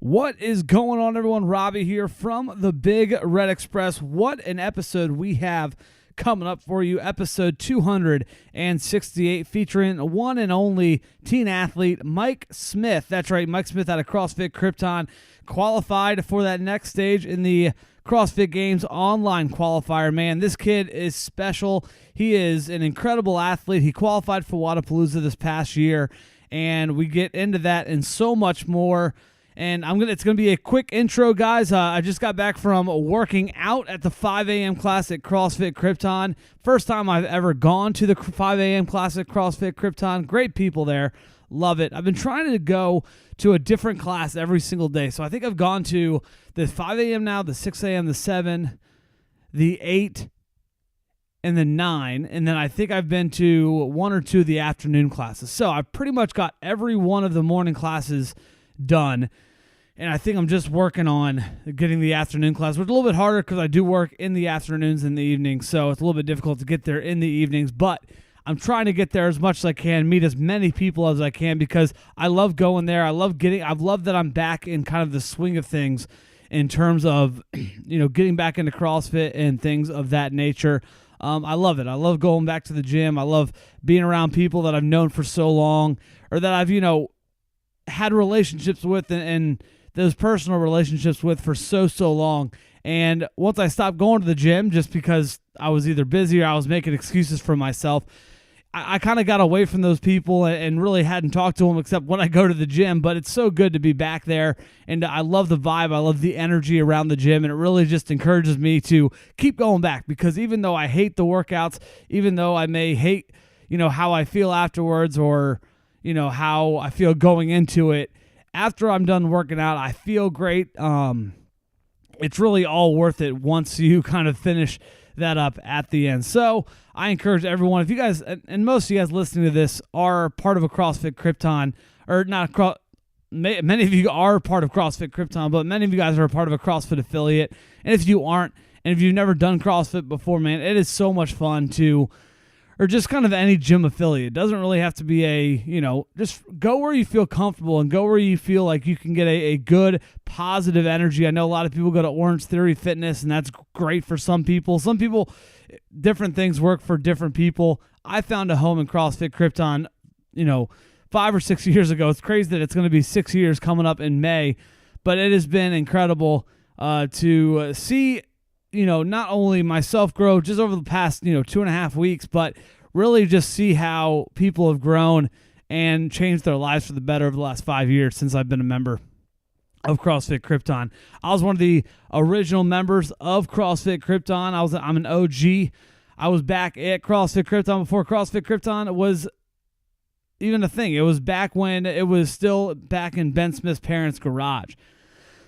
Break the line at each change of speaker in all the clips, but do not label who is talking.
What is going on, everyone? Robbie here from the Big Red Express. What an episode we have coming up for you. Episode 268 featuring one and only teen athlete Mike Smith. That's right, Mike Smith out of CrossFit Krypton, qualified for that next stage in the CrossFit Games online qualifier. Man, this kid is special. He is an incredible athlete. He qualified for Wadapalooza this past year, and we get into that and so much more. And it's gonna be a quick intro, guys. I just got back from working out at the 5 a.m. class at CrossFit Krypton. First time I've ever gone to the 5 a.m. class at CrossFit Krypton. Great people there. Love it. I've been trying to go to a different class every single day. So I think I've gone to the 5 a.m. now, the 6 a.m., the 7, the 8, and the 9. And then I think I've been to one or two of the afternoon classes. So I've pretty much got every one of the morning classes done, and I think I'm just working on getting the afternoon class, which is a little bit harder because I do work in the afternoons and the evenings, so it's a little bit difficult to get there in the evenings, but I'm trying to get there as much as I can, meet as many people as I can, because I love going there. I love that I'm back in kind of the swing of things in terms of, getting back into CrossFit and things of that nature. I love it. I love going back to the gym. I love being around people that I've known for so long, or that I've, had relationships with and those personal relationships with for so long. And once I stopped going to the gym, just because I was either busy or I was making excuses for myself, I kind of got away from those people and really hadn't talked to them except when I go to the gym. But it's so good to be back there, and I love the vibe. I love the energy around the gym, and it really just encourages me to keep going back, because even though I hate the workouts, even though I may hate, how I feel afterwards, or how I feel going into it, after I'm done working out, I feel great. It's really all worth it once you kind of finish that up at the end. So I encourage everyone, if you guys, and most of you guys listening to this are part of a CrossFit Krypton, or not, many of you are part of CrossFit Krypton, but many of you guys are a part of a CrossFit affiliate. And if you aren't, and if you've never done CrossFit before, man, it is so much fun or just kind of any gym affiliate. It doesn't really have to be just go where you feel comfortable and go where you feel like you can get a good, positive energy. I know a lot of people go to Orange Theory Fitness, and that's great for some people. Some people, different things work for different people. I found a home in CrossFit Krypton, 5 or 6 years ago. It's crazy that it's going to be 6 years coming up in May, but it has been incredible to see not only myself grow just over the past, 2.5 weeks, but really just see how people have grown and changed their lives for the better over the last 5 years since I've been a member of CrossFit Krypton. I was one of the original members of CrossFit Krypton. I'm an OG. I was back at CrossFit Krypton before CrossFit Krypton was even a thing. It was back when it was still back in Ben Smith's parents' garage.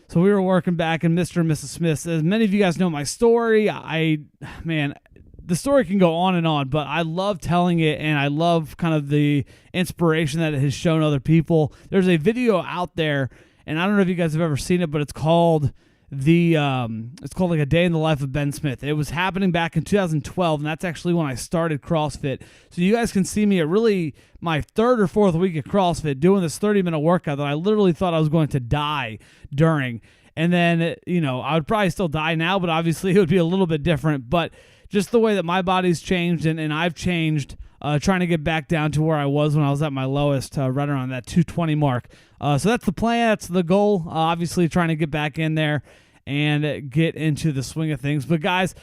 So we were working back in Mr. and Mrs. Smith's. As many of you guys know my story, the story can go on and on, but I love telling it, and I love kind of the inspiration that it has shown other people. There's a video out there, and I don't know if you guys have ever seen it, but it's called like A Day in the Life of Ben Smith. It was happening back in 2012, and that's actually when I started CrossFit. So you guys can see me at really my third or fourth week at CrossFit doing this 30-minute workout that I literally thought I was going to die during. And then, I would probably still die now, but obviously it would be a little bit different. But just the way that my body's changed and I've changed, trying to get back down to where I was when I was at my lowest, right around that 220 mark. So that's the plan. That's the goal. Obviously trying to get back in there and get into the swing of things. But guys,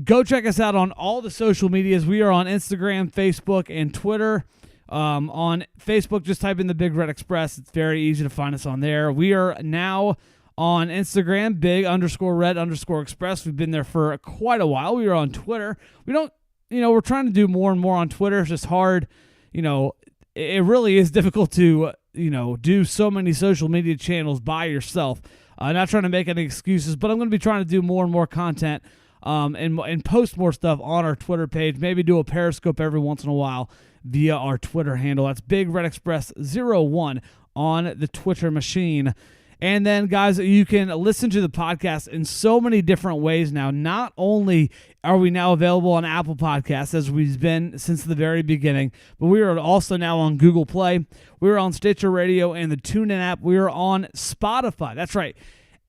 go check us out on all the social medias. We are on Instagram, Facebook, and Twitter. On Facebook, just type in the Big Red Express. It's very easy to find us on there. We are now on Instagram, Big_Red_Express. We've been there for quite a while. We are on Twitter. We're trying to do more and more on Twitter. It's just hard. It really is difficult to, do so many social media channels by yourself. Not trying to make any excuses, but I'm going to be trying to do more and more content and post more stuff on our Twitter page. Maybe do a Periscope every once in a while via our Twitter handle. That's Big Red Express 01 on the Twitter machine. And then, guys, you can listen to the podcast in so many different ways now. Not only are we now available on Apple Podcasts, as we've been since the very beginning, but we are also now on Google Play. We're on Stitcher Radio and the TuneIn app. We are on Spotify. That's right.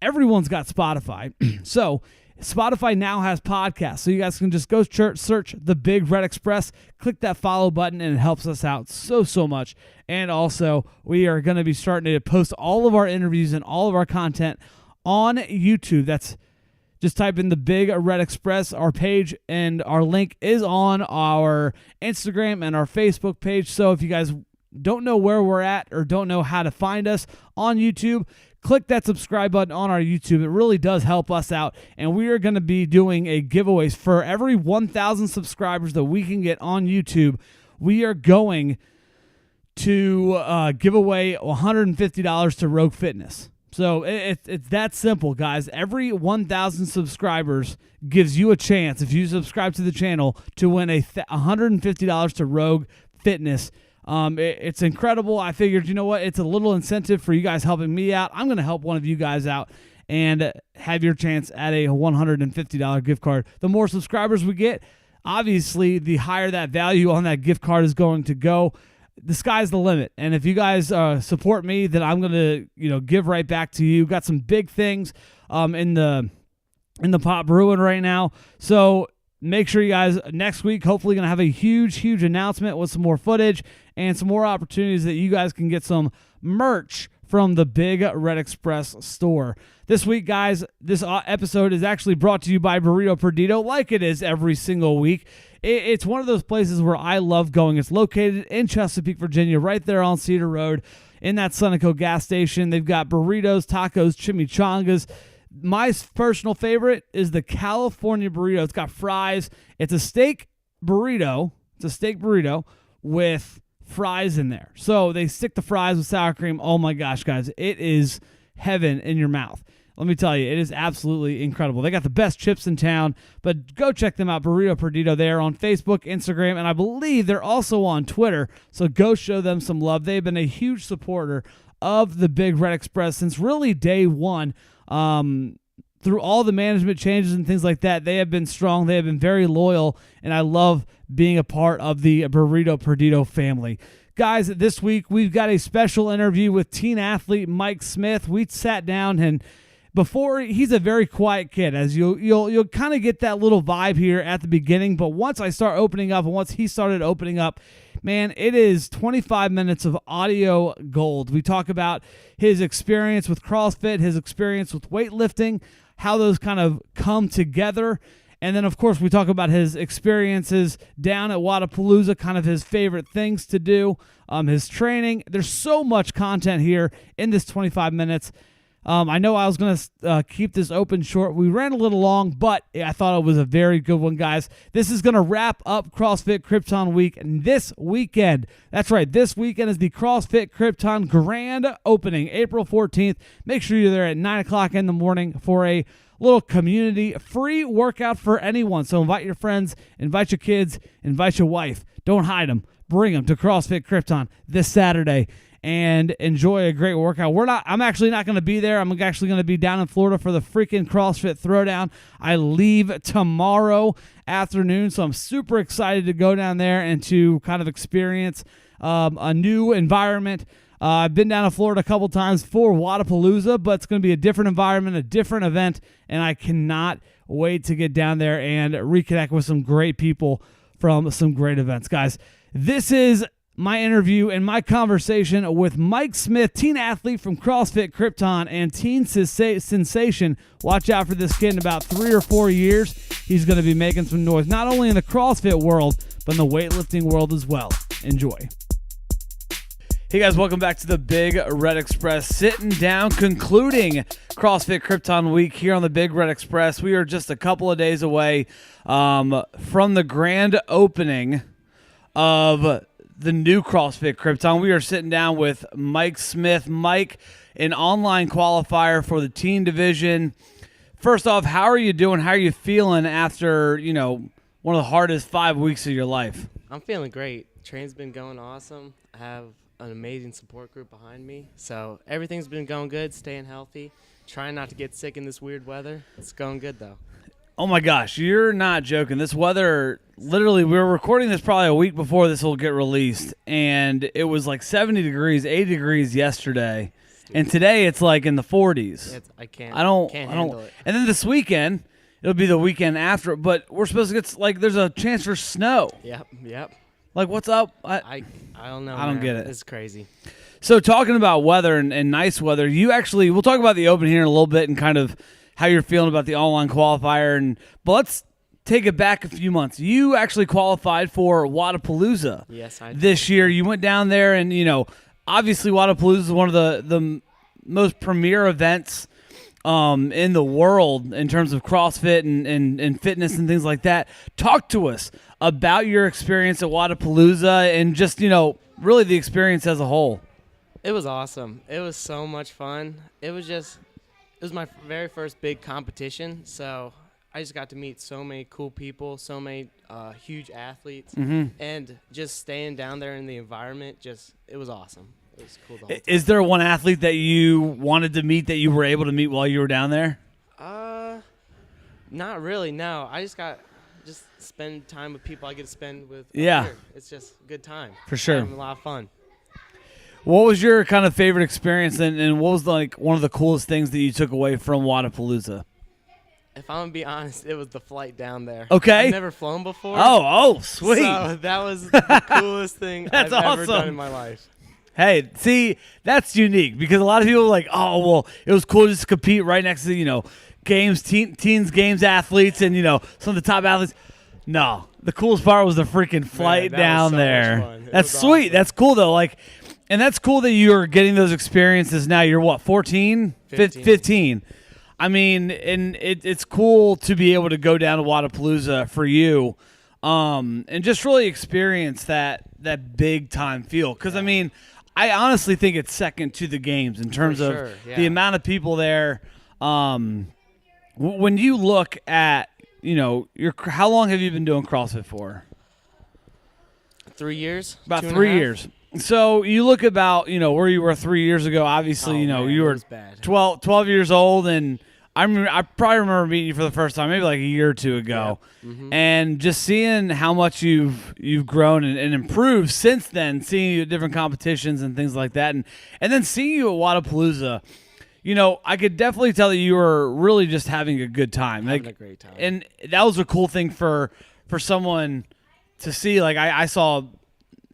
Everyone's got Spotify. So Spotify now has podcasts. So you guys can just go search The Big Red Express, click that follow button, and it helps us out so much. And also, we are going to be starting to post all of our interviews and all of our content on YouTube. That's just type in The Big Red Express, our page, and our link is on our Instagram and our Facebook page. So if you guys don't know where we're at or don't know how to find us on YouTube, click that subscribe button on our YouTube. It really does help us out. And we are going to be doing a giveaways for every 1,000 subscribers that we can get on YouTube. We are going to give away $150 to Rogue Fitness. So it's that simple, guys. Every 1,000 subscribers gives you a chance, if you subscribe to the channel, to win $150 to Rogue Fitness. It's incredible. I figured, you know what? It's a little incentive for you guys helping me out. I'm going to help one of you guys out and have your chance at a $150 gift card. The more subscribers we get, obviously, the higher that value on that gift card is going to go. The sky's the limit. And if you guys support me, then I'm going to, give right back to you. Got some big things in the pot brewing right now. So make sure you guys, next week, hopefully going to have a huge announcement with some more footage and some more opportunities that you guys can get some merch from the Big Red Express store. This week, guys, this episode is actually brought to you by Burrito Perdido, like it is every single week. It's one of those places where I love going. It's located in Chesapeake, Virginia, right there on Cedar Road in that Sunoco gas station. They've got burritos, tacos, chimichangas. My personal favorite is the California burrito. It's got fries. It's a steak burrito. With fries in there. So they stick the fries with sour cream. Oh my gosh, guys. It is heaven in your mouth. Let me tell you, it is absolutely incredible. They got the best chips in town, but go check them out, Burrito Perdido. They are on Facebook, Instagram, and I believe they're also on Twitter, so go show them some love. They've been a huge supporter of the Big Red Express since really day one. Through all the management changes and things like that, they have been strong. They have been very loyal, and I love being a part of the Burrito Perdido family. Guys, this week we've got a special interview with teen athlete Mike Smith. We sat down, and before, he's a very quiet kid, as you'll kind of get that little vibe here at the beginning. But once I start opening up, and once he started opening up, man, it is 25 minutes of audio gold. We talk about his experience with CrossFit, his experience with weightlifting, how those kind of come together. And then, of course, we talk about his experiences down at Wadapalooza, kind of his favorite things to do, his training. There's so much content here in this 25 minutes. I know I was going to keep this open short. We ran a little long, but I thought it was a very good one, guys. This is going to wrap up CrossFit Krypton Week this weekend. That's right. This weekend is the CrossFit Krypton Grand Opening, April 14th. Make sure you're there at 9 o'clock in the morning for a little community free workout for anyone. So invite your friends, invite your kids, invite your wife. Don't hide them. Bring them to CrossFit Krypton this Saturday and enjoy a great workout. I'm actually not going to be there. I'm actually going to be down in Florida for the freaking CrossFit Throwdown. I leave tomorrow afternoon, so I'm super excited to go down there and to kind of experience a new environment. I've been down to Florida a couple times for Wadapalooza, but it's going to be a different environment, a different event, and I cannot wait to get down there and reconnect with some great people from some great events. Guys, this is my interview and my conversation with Mike Smith, teen athlete from CrossFit Krypton and teen sensation. Watch out for this kid in about 3 or 4 years. He's going to be making some noise, not only in the CrossFit world, but in the weightlifting world as well. Enjoy. Hey guys, welcome back to the Big Red Express. Sitting down, concluding CrossFit Krypton Week here on the Big Red Express. We are just a couple of days away from the grand opening of the new CrossFit Krypton. We are sitting down with Mike Smith. Mike, an online qualifier for the teen division. First off, how are you doing? How are you feeling after, one of the hardest 5 weeks of your life?
I'm feeling great. Train's been going awesome. I have an amazing support group behind me. So everything's been going good, staying healthy, trying not to get sick in this weird weather. It's going good, though.
Oh, my gosh. You're not joking. This weather, literally, we were recording this probably a week before this will get released, and it was like 70 degrees, 80 degrees yesterday. And today it's like in the 40s.
I can't
can't
handle it.
And then this weekend, it'll be the weekend after, but we're supposed to get, like, there's a chance for snow.
Yep.
Like, what's up?
I don't know.
I don't get it.
It's crazy.
So talking about weather and nice weather, we'll talk about the Open here in a little bit and kind of how you're feeling about the online qualifier. But let's take it back a few months. You actually qualified for Wadapalooza.
Yes, I did.
This year. You went down there and, obviously Wadapalooza is one of the most premier events in the world in terms of CrossFit and fitness and things like that. Talk to us about your experience at Wadapalooza and just, really the experience as a whole.
It was awesome. It was so much fun. It was my very first big competition, so I just got to meet so many cool people, so many huge athletes, and just staying down there in the environment, it was awesome. It was cool the whole time.
Is there one athlete that you wanted to meet that you were able to meet while you were down there?
Not really, no. I just spend time with people I get to spend with.
Yeah.
Here. It's just a good time.
For sure.
Having a lot of fun.
What was your kind of favorite experience, and what was one of the coolest things that you took away from Wadapalooza?
If I'm going to be honest, it was the flight down there.
Okay.
I've never flown before.
Oh, sweet.
So that was the coolest thing I've ever done in my life.
Hey, see, that's unique because a lot of people are like, oh, well, it was cool just to compete right next to, games, teens games athletes and, some of the top athletes. No, the coolest part was the freaking flight down there. That's sweet. Awesome. That's cool, though. And that's cool that you're getting those experiences now. You're what, 14? 15. I mean, and it's cool to be able to go down to Wadapalooza for you and just really experience that big-time feel. Because, I mean, I honestly think it's second to the games in terms of the amount of people there. When you look at, how long have you been doing CrossFit for?
3 years.
About 3 years. So you look about, where you were 3 years ago. Obviously, you were 12 years old, and I probably remember meeting you for the first time, maybe like a year or two ago, and just seeing how much you've grown and improved since then. Seeing you at different competitions and things like that, and then seeing you at Wadapalooza, I could definitely tell that you were really just having a good time,
having a great time,
and that was a cool thing for someone to see. Like I saw.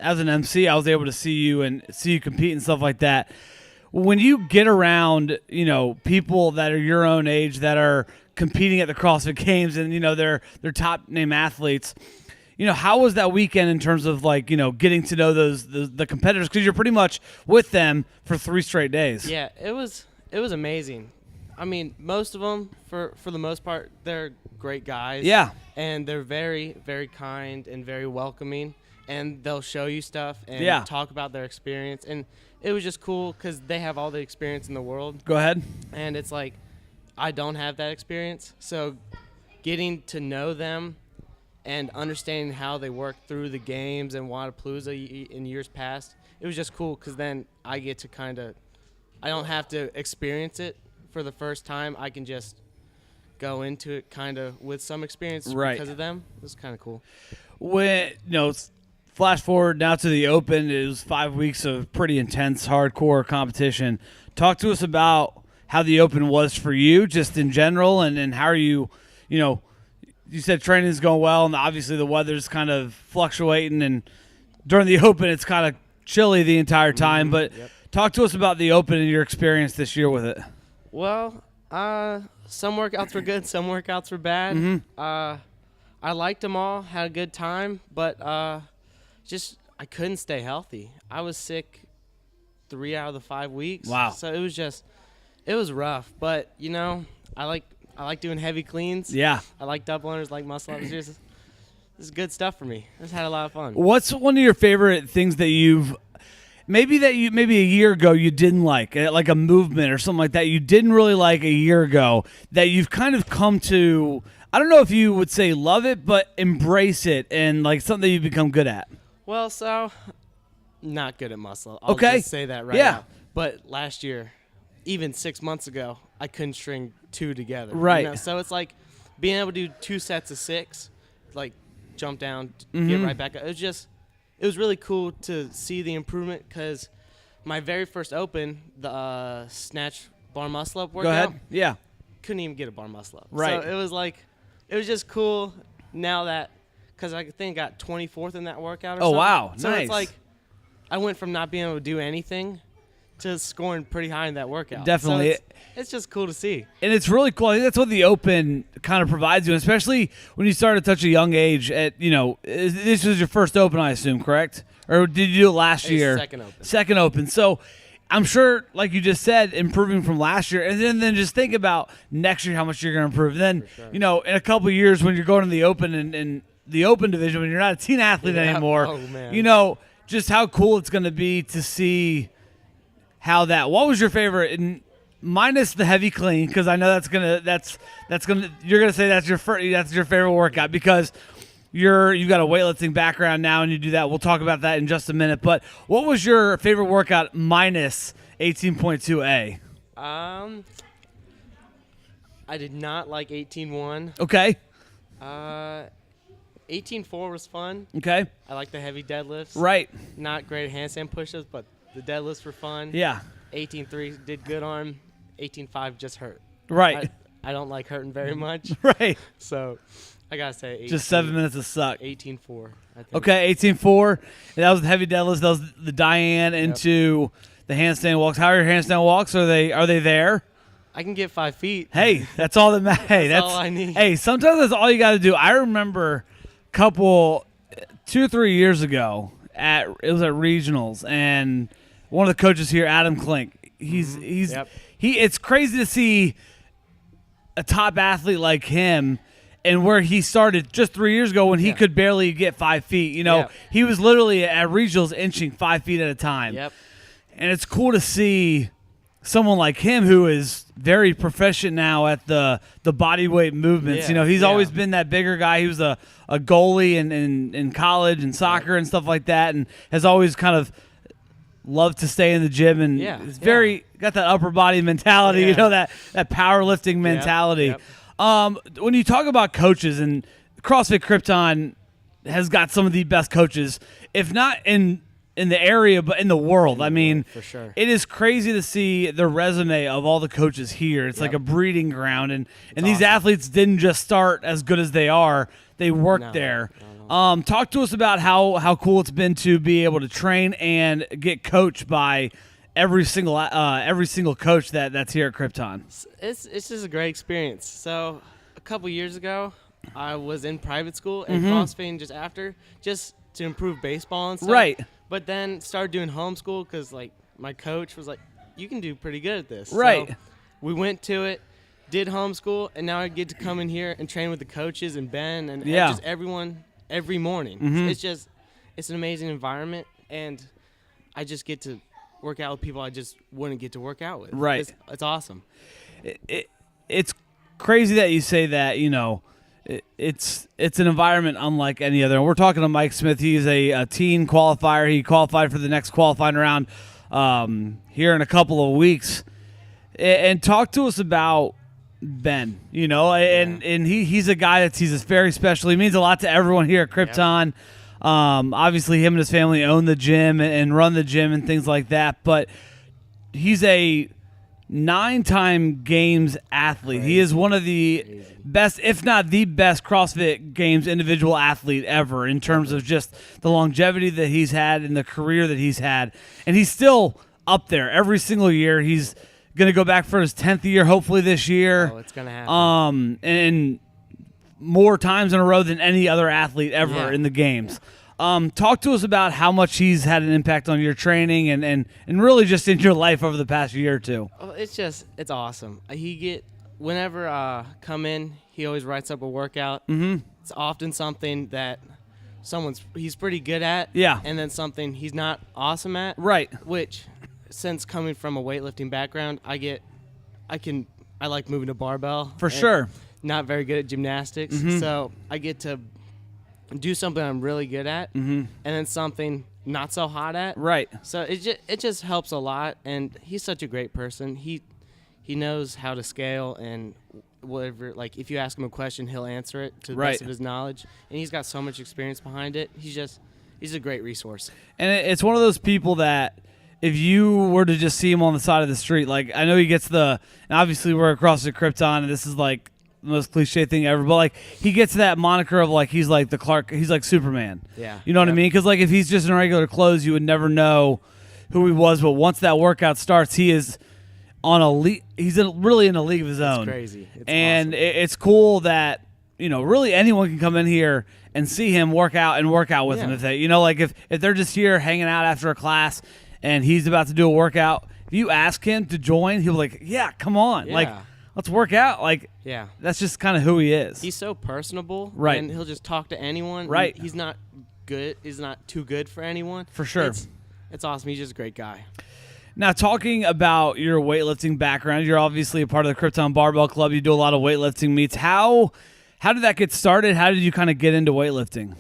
As an MC, I was able to see you compete and stuff like that. When you get around, people that are your own age that are competing at the CrossFit Games and, they're top name athletes, how was that weekend in terms of getting to know the competitors? Because you're pretty much with them for 3 straight days.
Yeah, it was amazing. I mean, most of them, for the most part, they're great guys.
Yeah.
And they're very, very kind and very welcoming. And they'll show you stuff and talk about their experience. And it was just cool because they have all the experience in the world.
Go ahead.
And it's like, I don't have that experience. So getting to know them and understanding how they work through the games and Wadapalooza in years past, it was just cool because then I get to I don't have to experience it for the first time. I can just go into it kind of with some experience because of them. It was kind of cool.
When, flash forward now to the Open. It was 5 weeks of pretty intense, hardcore competition. Talk to us about how the Open was for you, just in general, and how are you, you said training is going well, and obviously the weather's kind of fluctuating, and during the Open it's kind of chilly the entire time. But talk to us about the Open and your experience this year with it.
Well, some workouts were good, some workouts were bad. I liked them all, had a good time, but I couldn't stay healthy. I was sick 3 out of the 5 weeks.
Wow.
So it was rough. But, I like doing heavy cleans.
Yeah.
I like double unders, like muscle ups. This is good stuff for me. I just had a lot of fun.
What's one of your favorite things that maybe a year ago you didn't like a movement or something like that you didn't really like a year ago that you've kind of come to, I don't know if you would say love it, but embrace it and like something you've become good at?
Well, so not good at muscle. I'll
Okay.
just say that right
Yeah.
now. But last year, even 6 months ago, I couldn't string 2 together.
Right.
So it's like being able to do 2 sets of 6, like jump down,
Mm-hmm.
get right back up. It was really cool to see the improvement because my very first open, the snatch bar muscle up
Go
workout,
ahead. Yeah.
couldn't even get a bar muscle up.
Right.
So it was just cool now that, because I think I got 24th in that workout or
Oh,
something.
wow.
So
Nice.
it's like I went from not being able to do anything to scoring pretty high in that workout.
Definitely.
So it's just cool to see.
And it's really cool. I think that's what the Open kind of provides you, especially when you start at such a young age. This was your first Open, I assume, correct? Or did you do it last year?
Second Open.
Second Open. So I'm sure, like you just said, improving from last year. And then just think about next year how much you're going to improve. Then,
For sure.
in a couple of years when you're going to the Open and the Open division, when you're not a teen athlete
Yeah.
anymore,
Oh, man.
just how cool it's going to be to see how that. What was your favorite? And minus the heavy clean, because I know you're gonna say that's your favorite workout because you've got a weightlifting background now and you do that. We'll talk about that in just a minute. But what was your favorite workout minus 18.2A?
I did not like 18.1.
Okay.
18.4 was fun.
Okay.
I like the heavy deadlifts.
Right.
Not great at handstand push-ups, but the deadlifts were fun.
Yeah.
18.3 did good on. 18.5 just hurt.
Right.
I don't like hurting very much,
Right.
so I gotta say 18,
Just 7 minutes of suck.
18.4. I think.
Okay, 18.4. That was the heavy deadlifts. That was the Diane into the handstand walks. How are your handstand walks? Are they there?
I can get 5 feet.
Hey, that's all that matters. Hey,
That's all I need.
Hey, sometimes that's all you got to do. I remember a couple, 2 or 3 years ago it was at regionals, and one of the coaches here, Adam Klink,
Yep.
It's crazy to see a top athlete like him. And where he started just 3 years ago when he could barely get 5 feet. He was literally at regionals inching 5 feet at a time.
Yep.
And it's cool to see someone like him who is very proficient now at the body weight movements.
Yeah,
He's
yeah.
always been that bigger guy. He was a goalie in college and soccer and stuff like that, and has always kind of loved to stay in the gym and is got that upper body mentality,
Yeah.
that powerlifting mentality.
Yep.
When you talk about coaches, and CrossFit Krypton has got some of the best coaches, if not in the area, but in the world. I mean,
for sure.
it is crazy to see the resume of all the coaches here. It's like a breeding ground, and these
awesome.
athletes didn't just start as good as they are. They worked
No,
there.
no.
Talk to us about how cool it's been to be able to train and get coached by every single coach that's here at Krypton.
It's just a great experience. So a couple years ago, I was in private school and CrossFitting just to improve baseball and stuff.
Right.
But then started doing homeschool because my coach was like, "You can do pretty good at this."
Right.
So we went to it, did homeschool, and now I get to come in here and train with the coaches and Ben and just everyone every morning. It's an amazing environment, and I just get to work out with people I just wouldn't get to work out with.
Right.
It's awesome.
It's crazy that you say that. It's an environment unlike any other. And we're talking to Mike Smith. He's a teen qualifier. He qualified for the next qualifying round here in a couple of weeks. And talk to us about Ben. And he's a guy he's very special. He means a lot to everyone here at Krypton. Yep. Obviously, him and his family own the gym and run the gym and things like that. But he's a 9-time Games athlete. He is one of the best, if not the best, CrossFit Games individual athlete ever in terms of just the longevity that he's had and the career that he's had. And he's still up there every single year. He's going to go back for his 10th year, hopefully this year.
Oh, it's going to happen.
And more times in a row than any other athlete ever in the Games. Talk to us about how much he's had an impact on your training and really just in your life over the past year or two.
Oh, it's awesome. Whenever come in, he always writes up a workout. Mm-hmm. It's often something that he's pretty good at.
Yeah.
And then something he's not awesome at.
Right.
Which, since coming from a weightlifting background, I like moving a barbell.
For sure.
Not very good at gymnastics. So I get to do something I'm really good at, and then something not so hot at.
Right.
So it just helps a lot, and he's such a great person. He knows how to scale, and whatever, like if you ask him a question, he'll answer it to the best of his knowledge, and he's got so much experience behind it. He's a great resource.
And it's one of those people that if you were to just see him on the side of the street, like I know he gets and obviously we're across the Krypton, and this is like the most cliche thing ever, but like he gets that moniker of like he's like the Clark, he's like Superman.
Yeah.
You know what I mean? Because like if he's just in regular clothes, you would never know who he was. But once that workout starts, he is on a league. He's really in a league of his own.
It's crazy. It's
and
awesome.
it's cool that really anyone can come in here and see him work out with him if they like if they're just here hanging out after a class and he's about to do a workout. If you ask him to join, he'll be like, "Yeah, come on, like let's work out." Like, that's just kind of who he is.
He's so personable,
right?
And he'll just talk to anyone,
right?
He's not good. He's not too good for anyone,
for sure.
It's awesome. He's just a great guy.
Now, talking about your weightlifting background, you're obviously a part of the Krypton Barbell Club. You do a lot of weightlifting meets. How did that get started? How did you kind of get into weightlifting?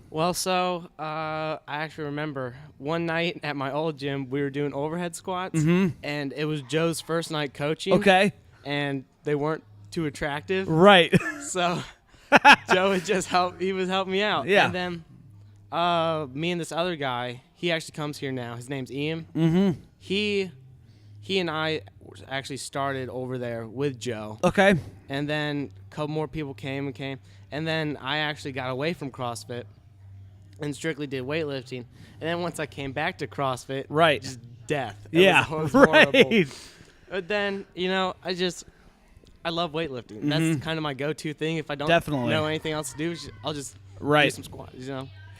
Well, so I actually remember one night at my old gym, we were doing overhead squats, and it was Joe's first night coaching.
Okay.
And they weren't too attractive.
Right.
So Joe would just he was helping me out.
Yeah.
And then me and this other guy, he actually comes here now. His name's Ian. Mm-hmm. He and I actually started over there with Joe.
Okay.
And then a couple more people came. And then I actually got away from CrossFit and strictly did weightlifting. And then once I came back to CrossFit, just death. It was horrible. But then, I love weightlifting. That's kind of my go-to thing. If I don't know anything else to do, I'll just do some squats,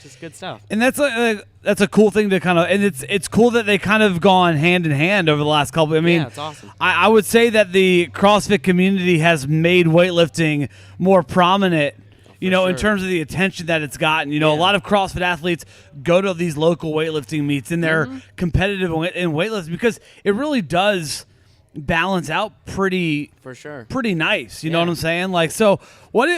just good stuff.
And that's a cool thing to kind of, and it's cool that they kind of gone hand in hand over the last couple. I mean,
yeah, it's awesome.
I would say that the CrossFit community has made weightlifting more prominent, in terms of the attention that it's gotten. A lot of CrossFit athletes go to these local weightlifting meets and they're competitive in weightlifting because it really does balance out pretty nice. You know what I'm saying? Like, so what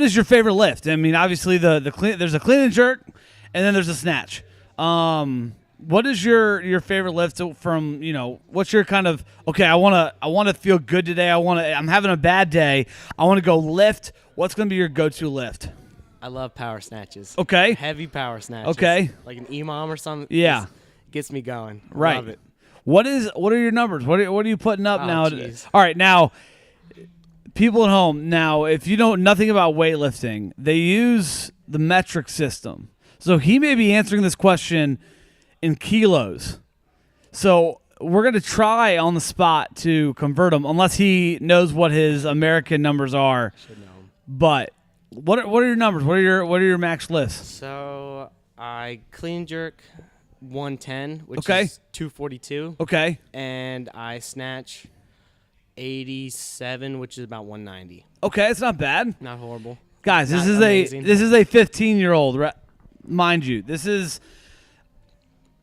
is your favorite lift? I mean, obviously there's a clean and jerk, and then there's a snatch. What is your favorite lift from? What's your kind of I want to feel good today. I'm having a bad day. I want to go lift. What's going to be your go-to lift?
I love power snatches.
Okay.
Heavy power snatches.
Okay.
Like an EMOM or something.
Yeah.
Gets me going.
Right.
Love it.
What are your numbers? What are you putting up now?
Geez.
All right, now people at home. Now, if you know nothing about weightlifting, they use the metric system. So he may be answering this question in kilos. So we're going to try on the spot to convert them, unless he knows what his American numbers are.
Should know.
But what are your numbers? What are your max lifts?
So I clean jerk 110, which
Okay.
is 242.
Okay.
And I snatch 87, which is about 190.
Okay, it's not bad.
Not horrible.
Guys,
Not
this is
amazing.
a 15-year-old, mind you. This is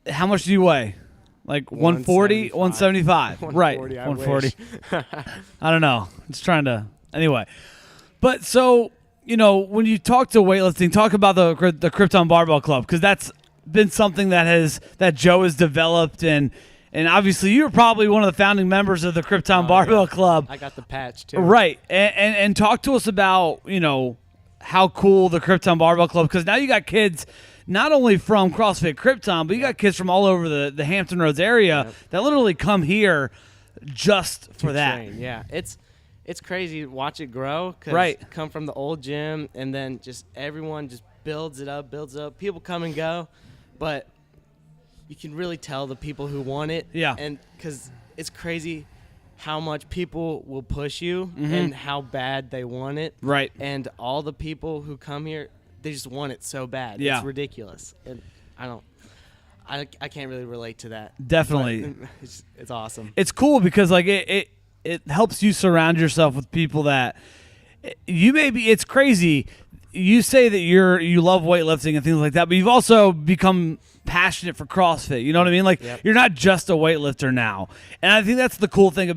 how much do you weigh? Like 140, 175. Right. 140. I don't know. Just trying to anyway. But so, when you talk to weightlifting, talk about the Krypton Barbell Club, because that's been something that Joe has developed, and obviously you're probably one of the founding members of the Krypton Barbell Club.
I got the patch too.
Right. And talk to us about, how cool the Krypton Barbell Club, because now you got kids not only from CrossFit Krypton, but you got kids from all over the Hampton Roads area that literally come here just for that.
Train. Yeah, it's crazy to watch it grow. Cause come from the old gym, and then just everyone just builds it up. People come and go, but you can really tell the people who want it.
Yeah.
And because it's crazy how much people will push you and how bad they want it.
Right.
And all the people who come here, they just want it so bad.
Yeah.
It's ridiculous. And I can't really relate to that.
Definitely.
It's awesome.
It's cool because like it helps you surround yourself with people that it's crazy. You say that you love weightlifting and things like that, but you've also become passionate for CrossFit. You know what I mean? Like you're not just a weightlifter now. And I think that's the cool thing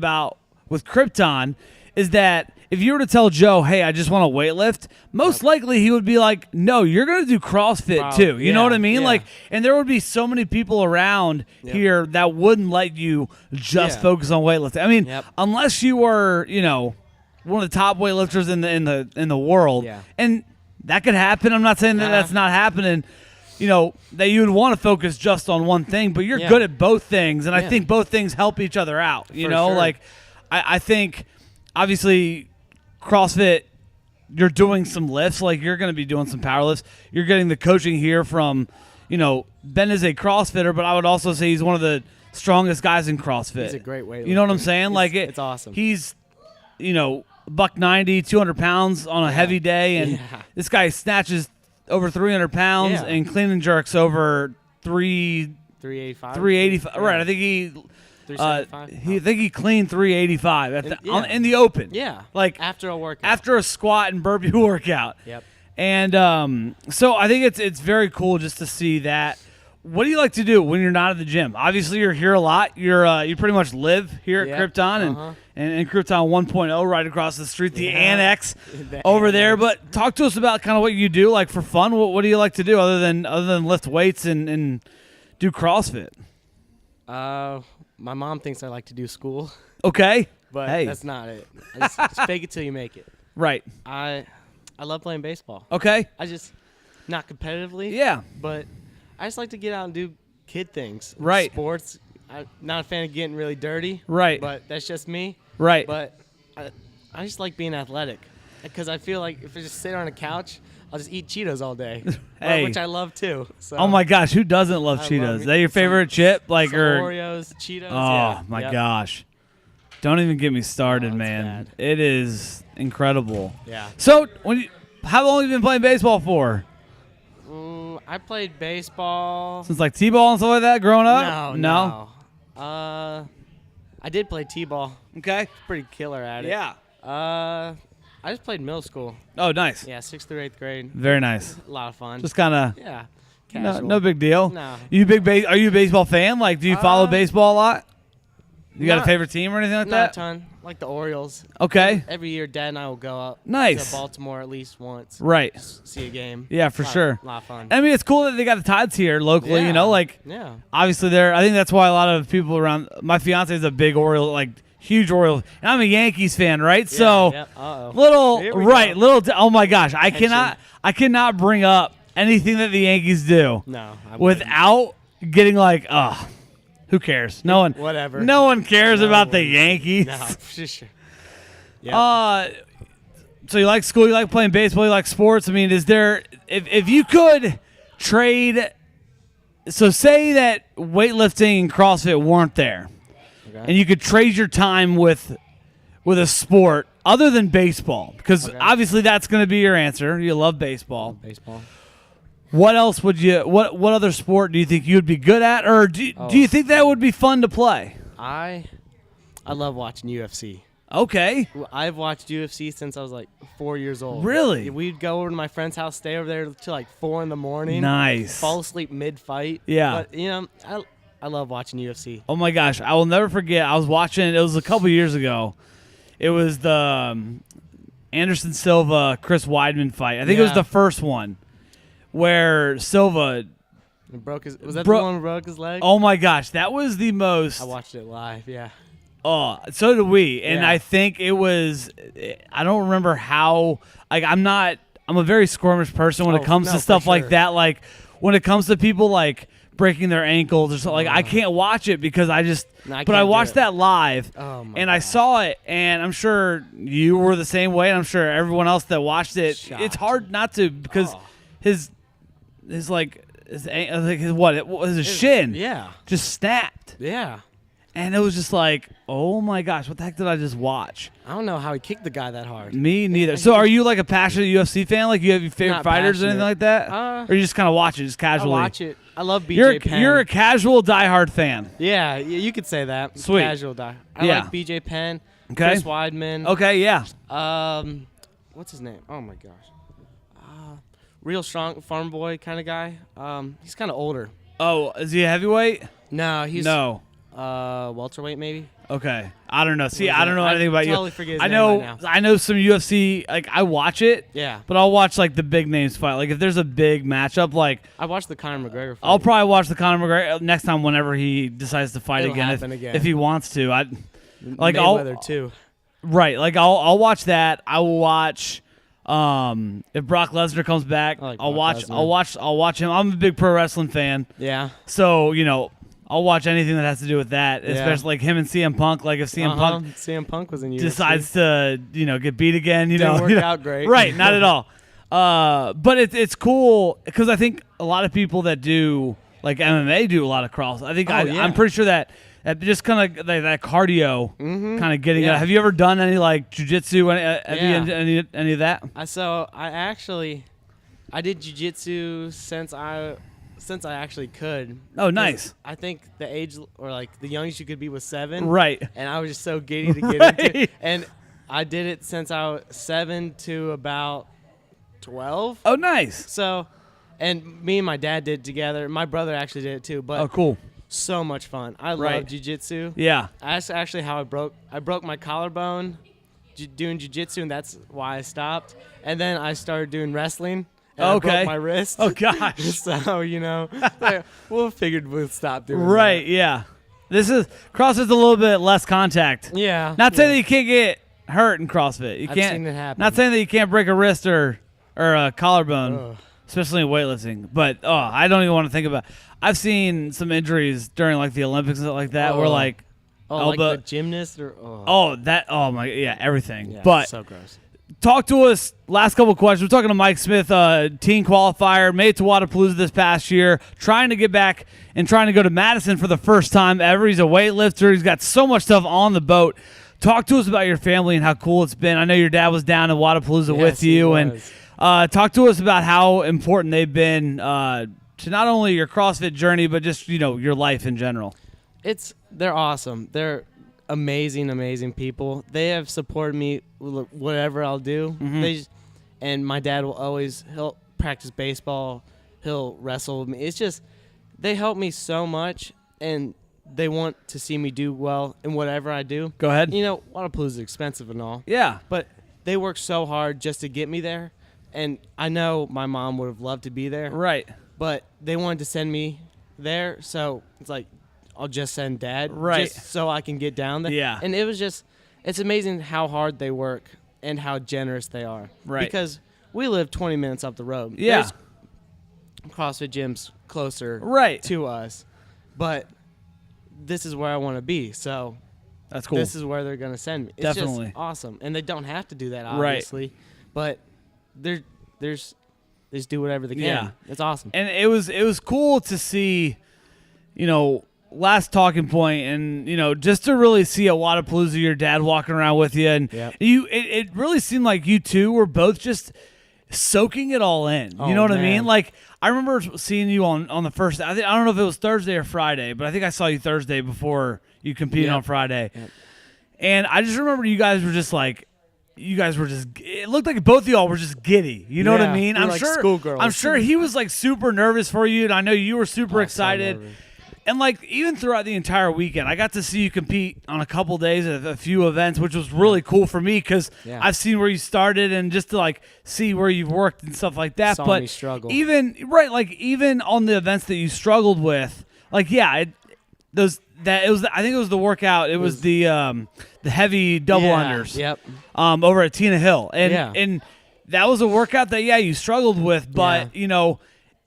with Krypton is that if you were to tell Joe, hey, I just want to weightlift, most likely he would be like, no, you're going to do CrossFit too. You know what I mean?
Yeah.
Like, and there would be so many people around here that wouldn't let you just focus on weightlifting. I mean, unless you were, you know, one of the top weightlifters in the world, and that could happen. I'm not saying that that's not happening. You know, that you would want to focus just on one thing, but you're good at both things, and I think both things help each other out. You know, like I think obviously CrossFit, you're doing some lifts, like you're going to be doing some power lifts. You're getting the coaching here from, you know, Ben is a CrossFitter, but I would also say he's one of the strongest guys in CrossFit.
He's a great weightlifter.
You know what I'm saying?
It's awesome.
He's, you know, $190, 200 pounds on a heavy day, and this guy snatches over 300 pounds and clean and jerks over
385.
Right, I think he
375.
I think he cleaned 385 in the open.
Yeah,
like
after a workout,
after a squat and burpee workout.
Yep.
And so I think it's very cool just to see that. What do you like to do when you're not at the gym? Obviously, you're here a lot. You pretty much live here at Krypton and Krypton 1.0 right across the street, the annex over there. But talk to us about kind of what you do, like for fun. What do you like to do other than lift weights and do CrossFit?
My mom thinks I like to do school.
Okay,
but that's not it. Just fake it till you make it.
Right.
I love playing baseball.
Okay.
I just not competitively.
Yeah.
But I just like to get out and do kid things.
Right.
Sports. I'm not a fan of getting really dirty.
Right.
But that's just me.
Right.
But I just like being athletic because I feel like if I just sit on a couch, I'll just eat Cheetos all day. Which I love too. So
oh my gosh, who doesn't love Cheetos? Is that your favorite chip? Like
Oreos, Cheetos.
Oh my gosh. Don't even get me started, man.
Bad.
It is incredible.
Yeah.
So, how long have you been playing baseball for?
I played baseball
Since like T-ball and stuff like that growing up?
No. I did play T-ball.
Okay.
Pretty killer at it.
Yeah.
I just played middle school.
Oh, nice.
Yeah, 6th through 8th grade.
Very nice.
A lot of fun.
Just kind of
casual.
no big deal.
No.
Are you a baseball fan? Like, do you follow baseball a lot? You got a favorite team or anything like that?
Not a ton. Like the Orioles.
Okay.
Every year, Dad and I will go up
Nice.
to Baltimore at least once.
Right.
See a game.
Yeah, for sure.
A lot of fun.
I mean, it's cool that they got the Tides here locally, you know? Like, obviously, I think that's why a lot of people around. My fiance is a big Oriole, like, huge Oriole. And I'm a Yankees fan, right?
Yeah,
so, oh my gosh. I cannot bring up anything that the Yankees do without getting like, who cares? No one.
Whatever.
No one cares about the Yankees.
No, for sure. Yep.
So you like school, you like playing baseball, you like sports. I mean, is there, if you could trade, so say that weightlifting and CrossFit weren't there, and you could trade your time with a sport other than baseball, because obviously that's going to be your answer. You love baseball.
Baseball.
What else would you? What other sport do you think you would be good at, or do you think that would be fun to play?
I love watching UFC.
Okay.
I've watched UFC since I was like 4 years old.
Really?
We'd go over to my friend's house, stay over there till like 4 a.m.
Nice.
Fall asleep mid-fight.
Yeah.
But I love watching UFC.
Oh my gosh, I will never forget. I was watching. It was a couple years ago. It was the Anderson Silva Chris Weidman fight. I think it was the first one. Where Silva
was that the one who broke his leg?
Oh my gosh, that was the most.
I watched it live, yeah.
Oh, so did we. And I think it was, I don't remember how, like, I'm a very squirmish person when it comes to stuff like that. Like, when it comes to people, like, breaking their ankles or something, like, I can't watch it because I watched that live, and I saw it, and I'm sure you were the same way, and I'm sure everyone else that watched it, it's hard not to, because his shin just snapped.
Yeah.
And it was just like, oh my gosh, what the heck did I just watch?
I don't know how he kicked the guy that hard.
Me neither. So are you like a passionate UFC fan? Like you have your favorite fighters or anything like that? Or you just kind of watch it, just casually?
I watch it. I love BJ Penn.
You're a casual diehard fan.
Yeah, you could say that.
Sweet.
Casual die. I like BJ Penn, Chris Weidman.
Okay, yeah.
What's his name? Oh my gosh. Real strong farm boy kind of guy. He's kind of older.
Oh, is he a heavyweight?
No, he's welterweight maybe.
Okay, I don't know. See,
Was
I don't
that?
know anything about
totally
you.
forget his
I
name
know,
right now.
I know some UFC. Like I watch it,
Yeah.
but I'll watch like the big names fight. Like if there's a big matchup, like
I watched the Conor McGregor fight.
I'll probably watch the Conor McGregor next time whenever he decides to fight
It'll
again,
happen again.
if he wants to. Like
Mayweather too.
Right, like I'll watch that. I will watch if Brock Lesnar comes back.
I like
I'll
Brock
watch.
Lesnar.
I'll watch him. I'm a big pro wrestling fan,
Yeah.
so I'll watch anything that has to do with that,
Yeah.
especially like him and CM Punk. Like if CM Punk
CM Punk was in UFC.
decides to get beat again,
Didn't work out great.
Right, not at all. But it's cool because I think a lot of people that do like MMA do a lot of cross. I think I'm pretty sure that just kind of that cardio kind of getting
Yeah.
it. Have you ever done any like jiu-jitsu? Have you any of that?
I did jiu-jitsu since I actually could.
Oh, nice.
I think the age or like the youngest you could be was 7.
Right.
And I was just so giddy to get into it. And I did it since I was 7 to about 12.
Oh, nice.
So, and me and my dad did it together. My brother actually did it too. But
Oh, cool.
so much fun. I
Right.
love jiu-jitsu.
Yeah.
That's actually how I broke my collarbone doing jiu-jitsu, and that's why I stopped. And then I started doing wrestling. And I
Okay.
broke my wrist.
Oh gosh.
So, we'll figured we'll stop doing
Right. Yeah. This is CrossFit's a little bit less contact.
that. Yeah.
Not saying that you can't get hurt in CrossFit. You
I've
can't.
seen it happen.
Not saying that you can't break a wrist or a collarbone,
Ugh.
especially in weightlifting. But I don't even want to think about. I've seen some injuries during like the Olympics and stuff like that, where like
like
elbow.
the gymnast or
Everything.
yeah,
But
so gross.
talk to us. Last couple of questions. We're talking to Mike Smith, teen qualifier, made it to Wadapalooza this past year, trying to get back and trying to go to Madison for the first time ever. He's a weightlifter. He's got so much stuff on the boat. Talk to us about your family and how cool it's been. I know your dad was down in Wadapalooza with you, and talk to us about how important they've been to not only your CrossFit journey, but just your life in general.
They're awesome. They're amazing people. They have supported me with whatever I'll do. And my dad he'll practice baseball, he'll wrestle with me. It's just they help me so much, and they want to see me do well in whatever I do.
Go ahead.
Wadapalooza is expensive and all.
Yeah.
But they work so hard just to get me there, and I know my mom would have loved to be there.
Right.
But they wanted to send me there, so it's like I'll just send Dad,
Right.
just so I can get down there.
Yeah.
And it's amazing how hard they work and how generous they are.
Right.
Because we live 20 minutes up the road.
Yeah.
There's CrossFit gyms closer
Right.
to us, but this is where I want to be. So
That's cool.
this is where they're going to send me. It's
Definitely.
just awesome. And they don't have to do that,
Right.
obviously, but they just do whatever they can.
Yeah.
It's awesome.
And it was cool to see, last talking point, and just to really see at Wadapalooza your dad walking around with you, and
Yep.
it really seemed like you two were both just soaking it all in. You
Oh,
know what I
man.
mean? Like I remember seeing you on the first. I don't know if it was Thursday or Friday, but I think I saw you Thursday before you competed
Yep.
on Friday.
Yep.
And I just remember you guys were just like. It looked like both of y'all were just giddy. You know what I
Yeah,
mean?
we were
I'm
like
sure.
schoolgirls.
I'm sure he was like super nervous for you, and I know you were super
so
excited.
nervous.
And like even throughout the entire weekend, I got to see you compete on a couple days at a few events, which was really cool for me because
Yeah.
I've seen where you started and just to like see where you've worked and stuff like that.
Saw
but
me struggle.
even on the events that you struggled with, like I think it was the workout. It was the heavy double unders.
Yep.
Over at Tina Hill, and
Yeah.
and that was a workout that you struggled with, but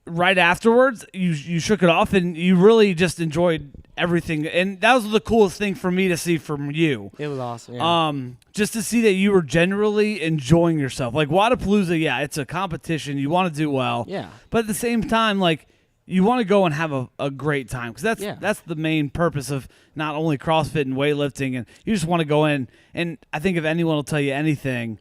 right afterwards you shook it off and you really just enjoyed everything, and that was the coolest thing for me to see from you.
It was awesome. Yeah.
Just to see that you were generally enjoying yourself. Like Wadapalooza, it's a competition. You want to do well,
Yeah.
but at the same time, like you want to go and have a great time because
Yeah.
that's the main purpose of not only CrossFit and weightlifting, and you just want to go in. And I think if anyone will tell you anything,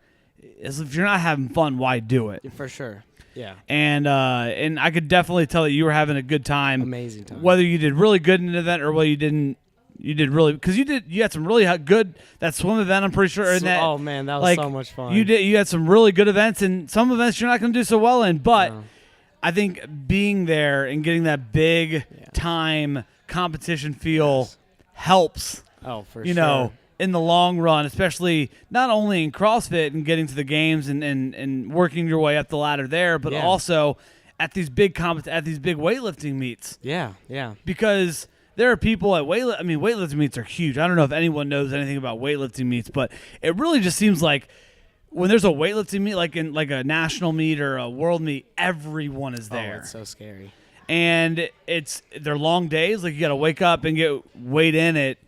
is if you're not having fun, why do it?
For sure. Yeah.
And I could definitely tell that you were having a good time.
Amazing time.
Whether you did really good in an event or whether you didn't, you did really because you had some really good that swim event. I'm pretty sure. And that,
oh man, that was
like,
so much fun.
You had some really good events, and some events you're not going to do so well in, but.
No.
I think being there and getting that big time competition feel helps,
Oh, for
you
sure.
know, in the long run, especially not only in CrossFit and getting to the games and working your way up the ladder there, but
Yeah.
also at these big weightlifting meets.
Yeah, yeah.
Because there are people at weightlifting meets are huge. I don't know if anyone knows anything about weightlifting meets, but it really just seems like when there's a weightlifting meet, like in like a national meet or a world meet, everyone is there.
Oh, it's so scary.
And they're long days. Like you got to wake up and get weighed in at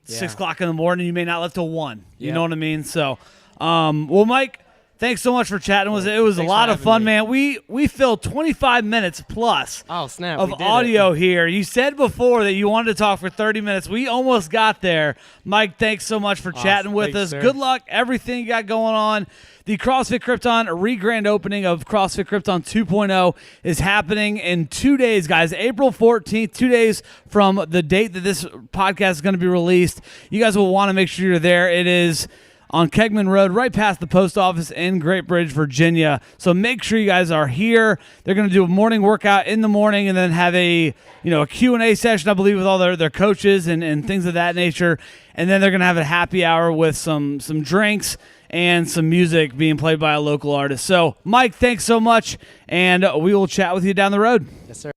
6 o'clock in the morning. You may not lift till 1. You know what I mean? So, well, Mike, thanks so much for chatting with us. It was a lot of fun, man. We filled 25 minutes plus of audio here. You said before that you wanted to talk for 30 minutes. We almost got there. Mike, thanks so much for chatting with us.
Sir.
Good luck, everything you got going on. The CrossFit Krypton re-grand opening of CrossFit Krypton 2.0 is happening in 2 days, guys. April 14th, 2 days from the date that this podcast is going to be released. You guys will want to make sure you're there. It is on Kegman Road, right past the post office in Great Bridge, Virginia. So make sure you guys are here. They're going to do a morning workout in the morning and then have a Q&A session, I believe, with all their coaches and things of that nature. And then they're going to have a happy hour with some drinks and some music being played by a local artist. So, Mike, thanks so much, and we will chat with you down the road.
Yes, sir.